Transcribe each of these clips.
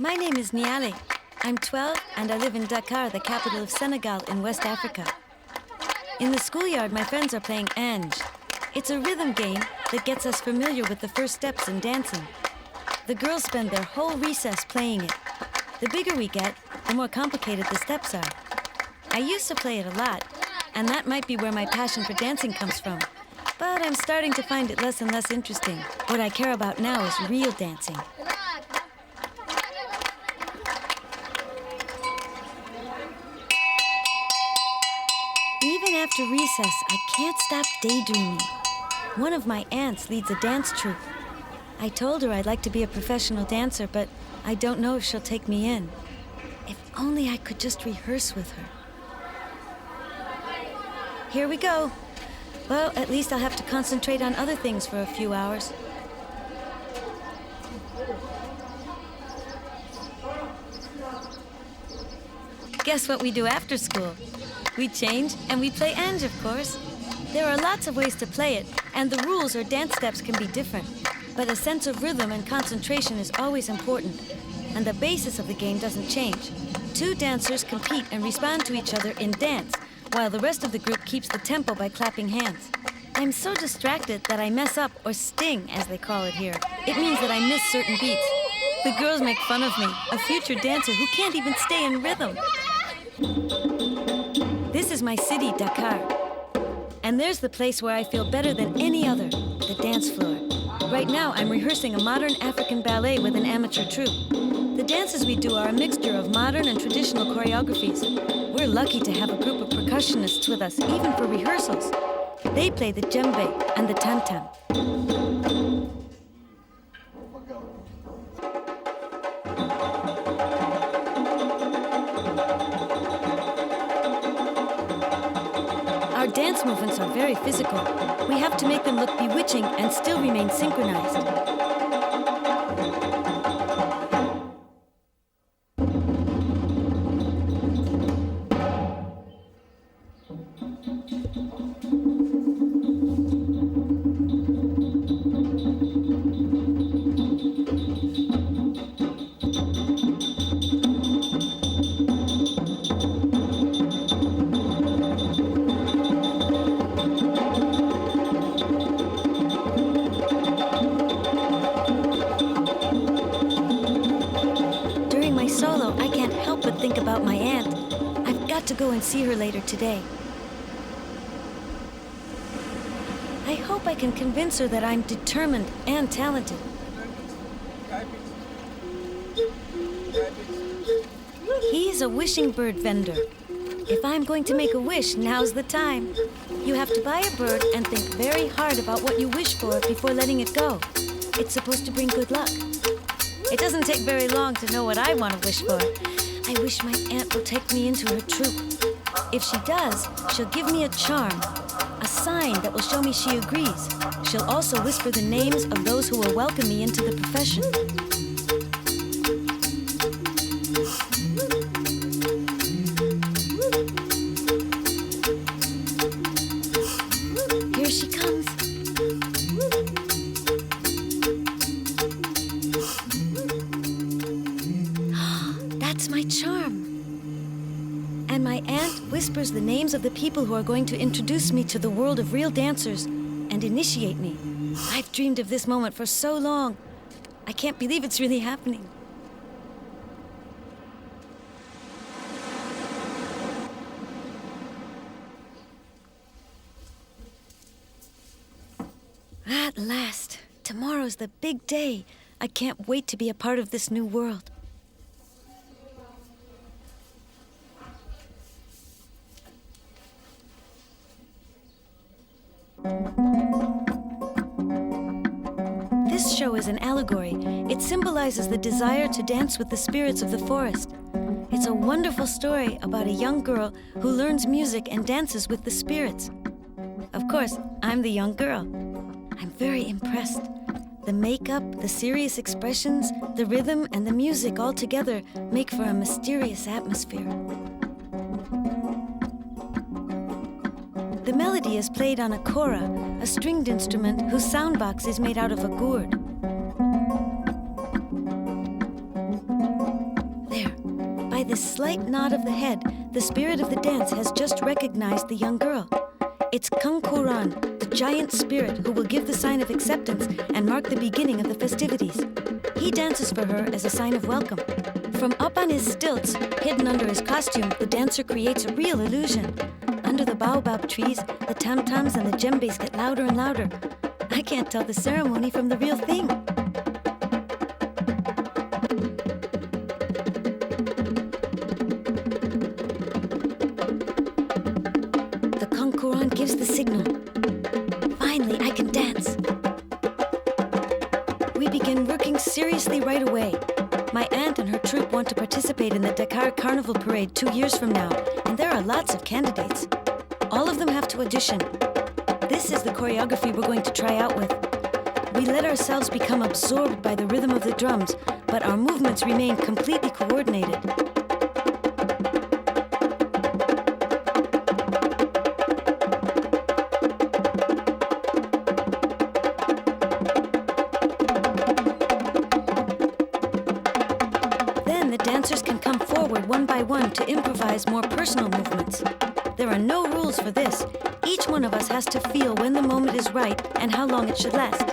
My name is Niallé. I'm 12 and I live in Dakar, the capital of Senegal in West Africa. In the schoolyard, my friends are playing Ange. It's a rhythm game that gets us familiar with the first steps in dancing. The girls spend their whole recess playing it. The bigger we get, the more complicated the steps are. I used to play it a lot, and that might be where my passion for dancing comes from. But I'm starting to find it less and less interesting. What I care about now is real dancing. Even after recess, I can't stop daydreaming. One of my aunts leads a dance troupe. I told her I'd like to be a professional dancer, but I don't know if she'll take me in. If only I could just rehearse with her. Here we go. Well, at least I'll have to concentrate on other things for a few hours. Guess what we do after school? We change and we play Ange, of course. There are lots of ways to play it, and the rules or dance steps can be different. But a sense of rhythm and concentration is always important, and the basis of the game doesn't change. Two dancers compete and respond to each other in dance, while the rest of the group keeps the tempo by clapping hands. I'm so distracted that I mess up, or sting, as they call it here. It means that I miss certain beats. The girls make fun of me, a future dancer who can't even stay in rhythm. This is my city, Dakar. And there's the place where I feel better than any other, the dance floor. Right now, I'm rehearsing a modern African ballet with an amateur troupe. The dances we do are a mixture of modern and traditional choreographies. We're lucky to have a group of percussionists with us, even for rehearsals. They play the djembe and the tam-tam. Our dance movements are very physical. We have to make them look bewitching and still remain synchronized. Think about my aunt. I've got to go and see her later today. I hope I can convince her that I'm determined and talented. He's a wishing bird vendor. If I'm going to make a wish, now's the time. You have to buy a bird and think very hard about what you wish for before letting it go. It's supposed to bring good luck. It doesn't take very long to know what I want to wish for. I wish my aunt will take me into her troupe. If she does, she'll give me a charm, a sign that will show me she agrees. She'll also whisper the names of those who will welcome me into the profession. Here she comes. That's my charm. And my aunt whispers the names of the people who are going to introduce me to the world of real dancers and initiate me. I've dreamed of this moment for so long. I can't believe it's really happening. At last. Tomorrow's the big day. I can't wait to be a part of this new world. This show is an allegory. It symbolizes the desire to dance with the spirits of the forest. It's a wonderful story about a young girl who learns music and dances with the spirits. Of course, I'm the young girl. I'm very impressed. The makeup, the serious expressions, the rhythm, and the music all together make for a mysterious atmosphere. The melody is played on a kora, a stringed instrument whose soundbox is made out of a gourd. By this slight nod of the head, the spirit of the dance has just recognized the young girl. It's KanKouran, the giant spirit who will give the sign of acceptance and mark the beginning of the festivities. He dances for her as a sign of welcome. From up on his stilts, hidden under his costume, the dancer creates a real illusion. Under the baobab trees, the tam-tams and the djembes get louder and louder. I can't tell the ceremony from the real thing. The KanKouran gives the signal. Finally, I can dance. We begin working seriously right away. My aunt and her troupe want to participate in the Dakar Carnival Parade 2 years from now, and there are lots of candidates. All of them have to audition. This is the choreography we're going to try out with. We let ourselves become absorbed by the rhythm of the drums, but our movements remain completely coordinated. Then the dancers can come forward one by one to improvise more personal movements. There are no rules for this. Each one of us has to feel when the moment is right and how long it should last.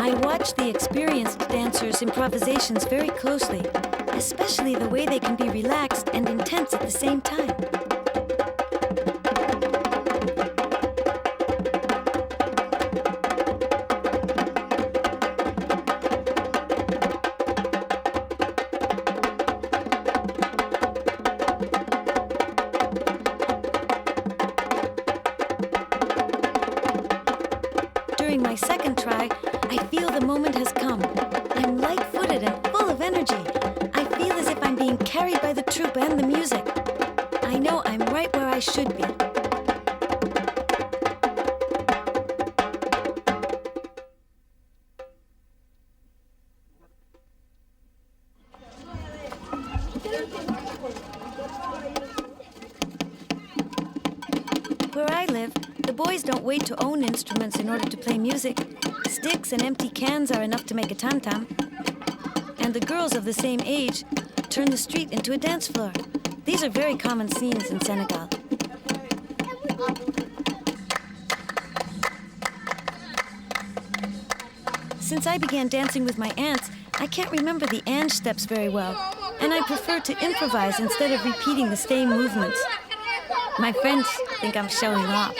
I watch the experienced dancers' improvisations very closely, especially the way they can be relaxed and intense at the same time. During my second try, I feel the moment has come. I'm light-footed and full of energy. I feel as if I'm being carried by the troupe and the music. I know I'm right where I should be. Where I live, the boys don't wait to own instruments in order to play music. Sticks and empty cans are enough to make a tam-tam. And the girls of the same age turn the street into a dance floor. These are very common scenes in Senegal. Since I began dancing with my aunts, I can't remember the Ange steps very well, and I prefer to improvise instead of repeating the same movements. My friends think I'm showing off.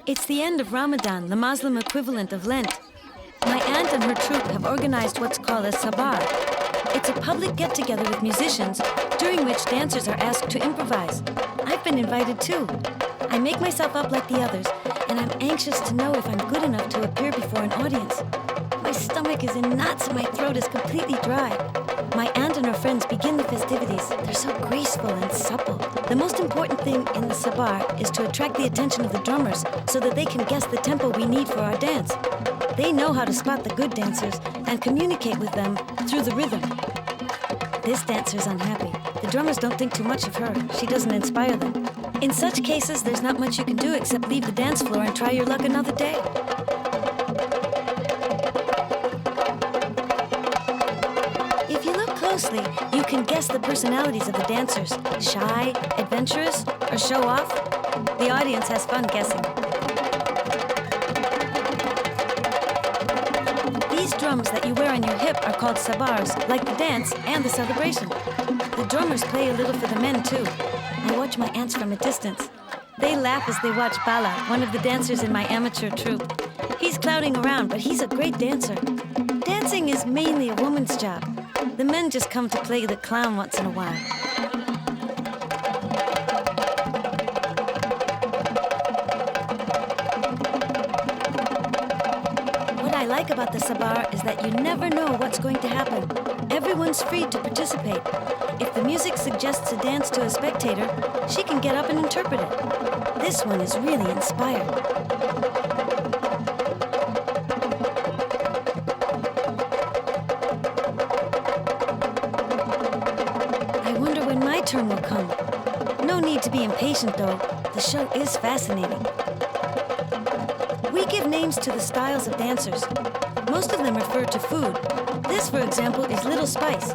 It's the end of Ramadan, the Muslim equivalent of Lent. My aunt and her troupe have organized what's called a sabar. It's a public get-together with musicians, during which dancers are asked to improvise. I've been invited too. I make myself up like the others, and I'm anxious to know if I'm good enough to appear before an audience. My stomach is in knots and my throat is completely dry. My aunt and her friends begin the festivities. They're so graceful and supple. The most important thing in the sabar is to attract the attention of the drummers so that they can guess the tempo we need for our dance. They know how to spot the good dancers and communicate with them through the rhythm. This dancer's unhappy. The drummers don't think too much of her. She doesn't inspire them. In such cases, there's not much you can do except leave the dance floor and try your luck another day. If you look closely, you can guess the personalities of the dancers. Shy, adventurous, or show off? The audience has fun guessing. These drums that you wear on your hip are called sabars, like the dance and the celebration. The drummers play a little for the men, too. I watch my aunts from a distance. They laugh as they watch Bala, one of the dancers in my amateur troupe. He's clowning around, but he's a great dancer. Dancing is mainly a woman's job. The men just come to play the clown once in a while. What I like about the sabar is that you never know what's going to happen. Everyone's free to participate. If the music suggests a dance to a spectator, she can get up and interpret it. This one is really inspired. turn will come. No need to be impatient, though. The show is fascinating. We give names to the styles of dancers. Most of them refer to food. This, for example, is Little Spice.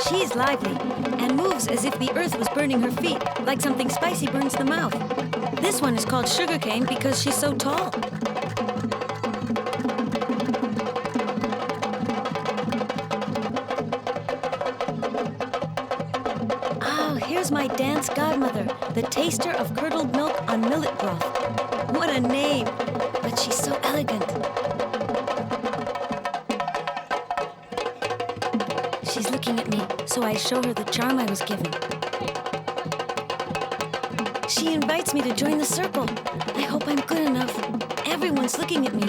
She's lively and moves as if the earth was burning her feet, like something spicy burns the mouth. This one is called Sugarcane because she's so tall. Oh, here's my dance godmother, the taster of curdled milk on millet broth. What a name! But she's so elegant. She's looking at me, so I show her the charm I was given. She invites me to join the circle. I hope I'm good enough. Everyone's looking at me.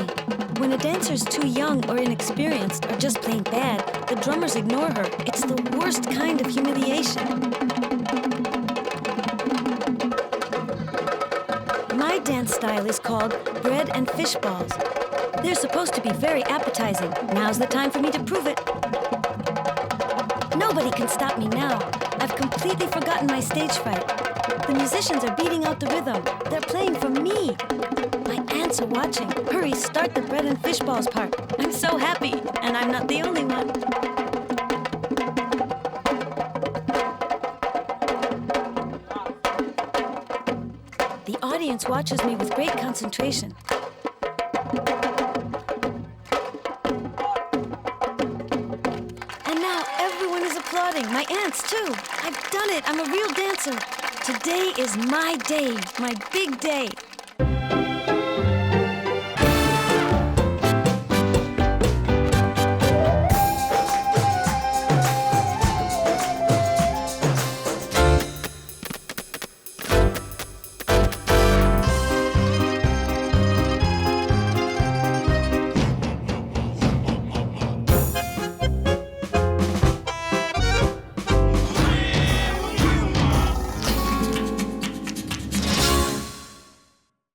When a dancer's too young or inexperienced or just plain bad, the drummers ignore her. It's the worst kind of humiliation. My dance style is called bread and fish balls. They're supposed to be very appetizing. Now's the time for me to prove it. Nobody can stop me now. I've completely forgotten my stage fright. The musicians are beating out the rhythm. They're playing for me. My aunts are watching. Hurry, start the bread and fish balls part. I'm so happy, and I'm not the only one. The audience watches me with great concentration. And now everyone is applauding. My aunts, too. I've done it. I'm a real dancer. Today is my day, my big day.